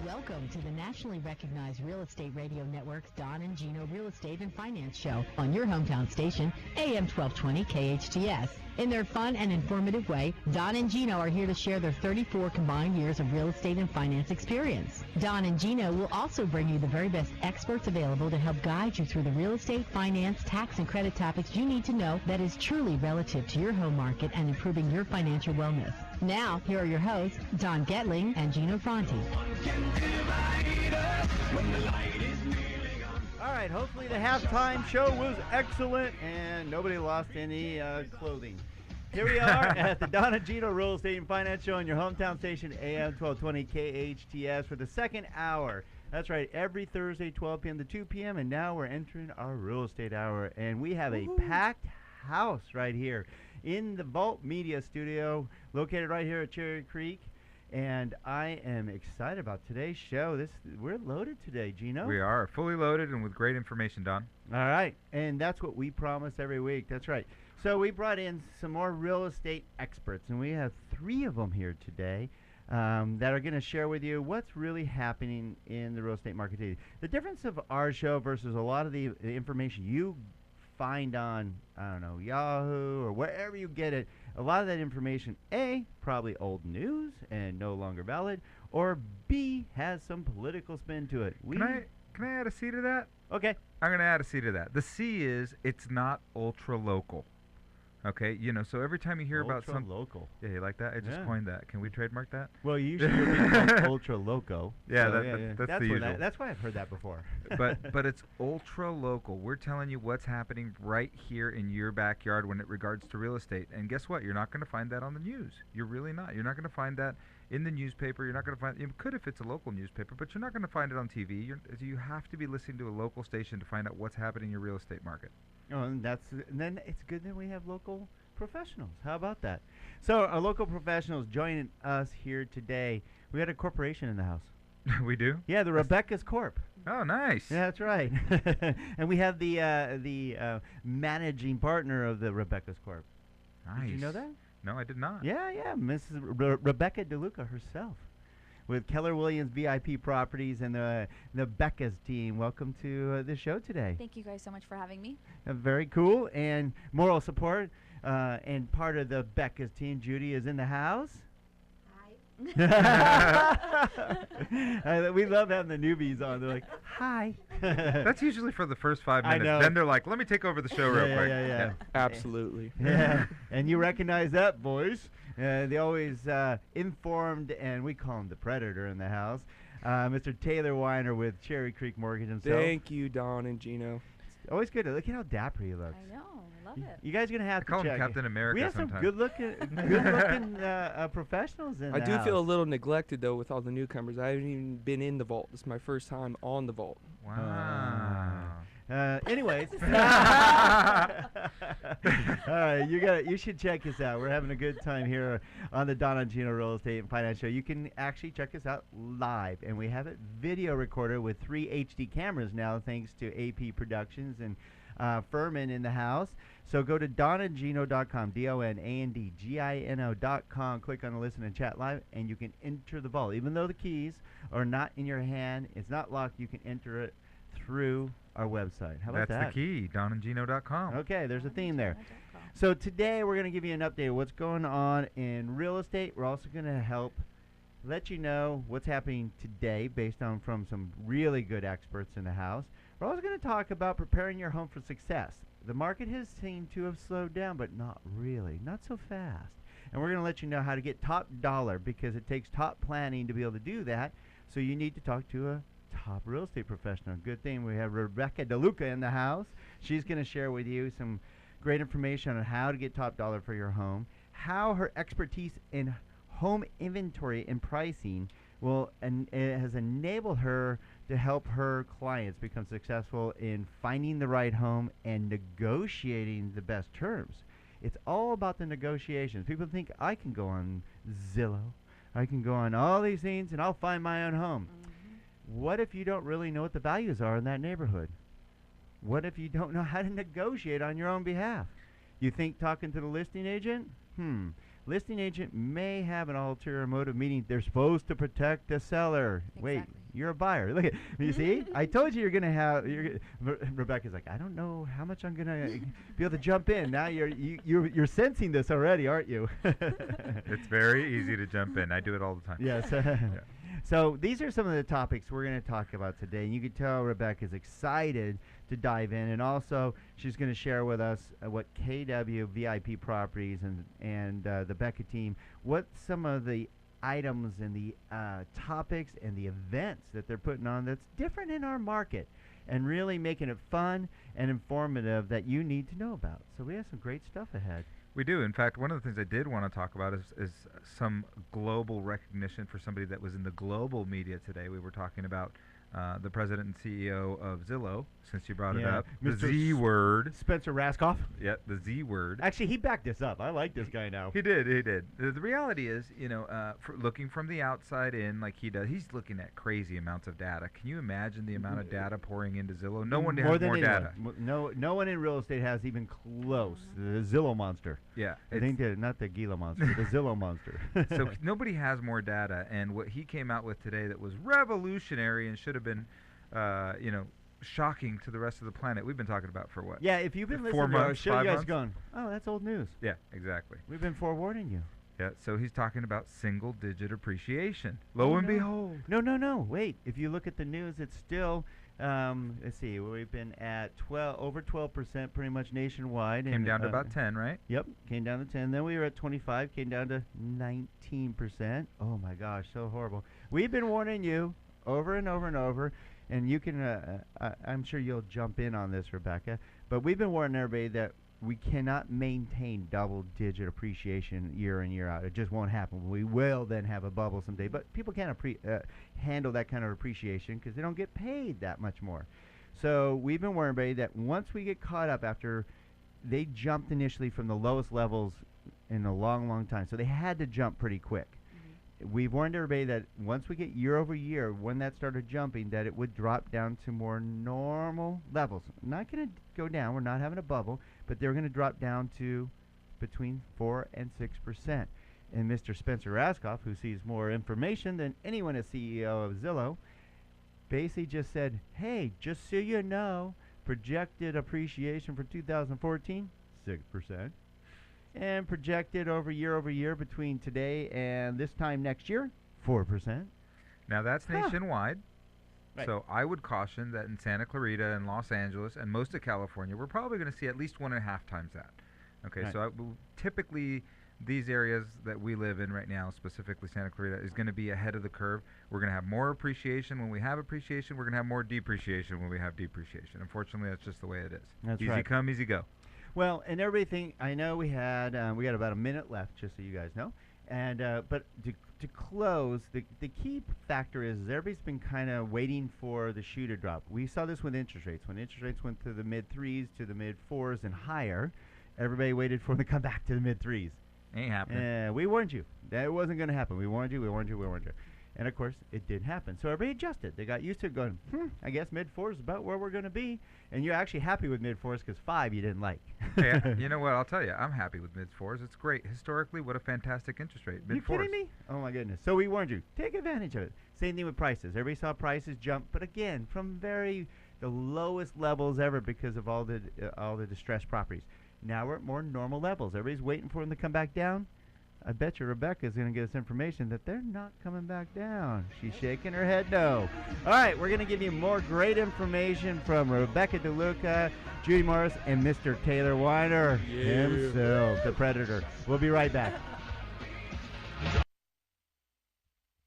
Welcome to the nationally recognized real estate radio network's Don and Gino Real Estate and Finance Show on your hometown station, AM 1220 KHTS. In their fun and informative way, Don and Gino are here to share their 34 combined years of real estate and finance experience. Don and Gino will also bring you the very best experts available to help guide you through the real estate, finance, tax, and credit topics you need to know that is truly relative to your home market and improving your financial wellness. Now, here are your hosts, Don Getling and Gino Franti. All right, hopefully the halftime show was excellent and nobody lost any clothing. Here we are at the Don and Gino Real Estate and Finance Show on your hometown station, AM 1220 KHTS, for the second hour. That's right, every Thursday, 12 p.m. to 2 p.m., and now we're entering our real estate hour, and we have a packed house right here in the Vault Media Studio, located right here at Cherry Creek. And I am excited about today's show. We're loaded today, Gino. We are fully loaded and with great information, Don. All right, and that's what we promise every week. That's right. So we brought in some more real estate experts, and we have 3 of them here today that are going to share with you what's really happening in the real estate market today. The difference of our show versus a lot of the information you find on, I don't know, Yahoo or wherever you get it, a lot of that information, A, probably old news and no longer valid, or B, has some political spin to it. Can I add a C to that? Okay. I'm going to add a C to that. The C is it's not ultra local. Okay, so every time you hear about some local. Yeah, you like that? I just coined that. Can we trademark that? Well, you usually be called ultra loco. Yeah, so that's the usual. That's why I've heard that before. but it's ultra local. We're telling you what's happening right here in your backyard when it regards to real estate. And guess what? You're not going to find that on the news. You're really not. You're not going to find that in the newspaper. You're not going to find. You could if it's a local newspaper, but you're not going to find it on TV. You have to be listening to a local station to find out what's happening in your real estate market. Oh, and then it's good that we have local professionals. How about that? So our local professionals joining us here today. We got a corporation in the house. We do? Yeah, the Rebecca's Corp. Oh, nice. Yeah, that's right. And we have the managing partner of the Rebecca's Corp. Nice. Did you know that? No, I did not. Yeah, Mrs. Rebecca DeLuca herself, with Keller Williams VIP Properties and the Becca's team. Welcome to the show today. Thank you guys so much for having me. Very cool. And moral support and part of the Becca's team, Judy, is in the house. Hi. We love having the newbies on. They're like, hi. That's usually for the first 5 minutes. I know. Then they're like, let me take over the show real quick. Yeah. Absolutely. Yeah. And you recognize that voice. They always informed, and we call him the Predator in the house. Mr. Taylor Weiner with Cherry Creek Mortgage himself. Thank you, Don and Gino. Always good. Look at how dapper he looks. I know. I love it. You guys are going to have I call to him check. Captain America We have sometimes. some good-looking professionals in I the do house. feel a little neglected, though, with all the newcomers. I haven't even been in the vault. This is my first time on the vault. Wow. Anyways, all right, you should check us out. We're having a good time here on the Don and Gino Real Estate and Finance Show. You can actually check us out live, and we have it video recorded with 3 HD cameras now, thanks to AP Productions and Furman in the house. So go to donandgino.com, DONANDGINO.com. Click on the Listen and Chat Live, and you can enter the vault. Even though the keys are not in your hand, it's not locked, you can enter it through our website. How about that? That's the key, donandgino.com. Okay, there's a theme there. So today we're going to give you an update of what's going on in real estate. We're also going to help let you know what's happening today based on from some really good experts in the house. We're also going to talk about preparing your home for success. The market has seemed to have slowed down, but not really, not so fast. And we're going to let you know how to get top dollar, because it takes top planning to be able to do that. So you need to talk to a top real estate professional. Good thing we have Rebecca DeLuca in the house. She's going to share with you some great information on how to get top dollar for your home, how her expertise in home inventory and pricing has enabled her to help her clients become successful in finding the right home and negotiating the best terms. It's all about the negotiations. People think, I can go on Zillow, I can go on all these things, and I'll find my own home. What if you don't really know what the values are in that neighborhood? What if you don't know how to negotiate on your own behalf? You think talking to the listing agent? listing agent may have an ulterior motive, meaning they're supposed to protect the seller. Wait, Exactly. you're a buyer. Look at you. See, I told you you're gonna have. Rebecca's like, I don't know how much I'm gonna be able to jump in. Now you're sensing this already, aren't you? It's very easy to jump in. I do it all the time. Yes. So these are some of the topics we're going to talk about today. And you can tell Rebecca's excited to dive in. And also, she's going to share with us what KW VIP Properties and the Becca team, what some of the items and the topics and the events that they're putting on that's different in our market and really making it fun and informative that you need to know about. So we have some great stuff ahead. We do. In fact, one of the things I did want to talk about is some global recognition for somebody that was in the global media today. We were talking about the president and CEO of Zillow, since you brought it up. The Mr. Z word. Spencer Raskoff. Yeah, the Z word. Actually, he backed this up. I like this guy now. He did. The reality is, looking from the outside in like he does, he's looking at crazy amounts of data. Can you imagine the amount of data pouring into Zillow? No one has more data. No one in real estate has even close. The Zillow monster. Yeah. I think not the Gila monster, the Zillow monster. So nobody has more data, and what he came out with today that was revolutionary and should have been, shocking to the rest of the planet. We've been talking about for what? Yeah, if you've been 4 listening to our months, show, 5 you guys months? going, oh, that's old news. Yeah, exactly. We've been forewarning you. Yeah, so he's talking about single-digit appreciation. Lo and behold. No. Wait. If you look at the news, it's still, let's see, we've been at over 12% pretty much nationwide. Came down to about 10, right? Yep, came down to 10. Then we were at 25, came down to 19%. Oh, my gosh, so horrible. We've been warning you over and over and over. And you can, I'm sure you'll jump in on this, Rebecca, but we've been warning everybody that we cannot maintain double-digit appreciation year in, year out. It just won't happen. We will then have a bubble someday, but people can't handle that kind of appreciation because they don't get paid that much more. So we've been warning everybody that once we get caught up after they jumped initially from the lowest levels in a long, long time, so they had to jump pretty quick. We've warned everybody that once we get year over year, when that started jumping, that it would drop down to more normal levels. Not going to go down. We're not having a bubble, but they're going to drop down to between 4 and 6%. And Mr. Spencer Raskoff, who sees more information than anyone as CEO of Zillow, basically just said, hey, just so you know, projected appreciation for 2014, 6%. And projected over year between today and this time next year, 4%. Now that's nationwide. Right. So I would caution that in Santa Clarita and Los Angeles and most of California, we're probably going to see at least 1.5 times that. Okay, right. so typically these areas that we live in right now, specifically Santa Clarita, is going to be ahead of the curve. We're going to have more appreciation when we have appreciation. We're going to have more depreciation when we have depreciation. Unfortunately, that's just the way it is. That's easy right. come, easy go. Well, and everything, I know we got about a minute left, just so you guys know. And but to close, the key factor is everybody's been kind of waiting for the shoe to drop. We saw this with interest rates. When interest rates went to the mid-3s to the mid-4s and higher, everybody waited for them to come back to the mid-3s. Ain't happening. We warned you. That wasn't going to happen. We warned you. And, of course, it did happen. So everybody adjusted. They got used to it going, I guess mid-4s is about where we're going to be. And you're actually happy with mid-4s because 5 you didn't like. Hey, you know what? I'll tell you. I'm happy with mid-4s. It's great. Historically, what a fantastic interest rate. Mid-4s. You kidding me? Oh, my goodness. So we warned you. Take advantage of it. Same thing with prices. Everybody saw prices jump. But, again, from the lowest levels ever because of all the distressed properties. Now we're at more normal levels. Everybody's waiting for them to come back down. I bet you Rebecca's going to get us information that they're not coming back down. She's shaking her head no. All right, we're going to give you more great information from Rebecca DeLuca, Judy Morris, and Mr. Taylor Weiner himself, the Predator. We'll be right back.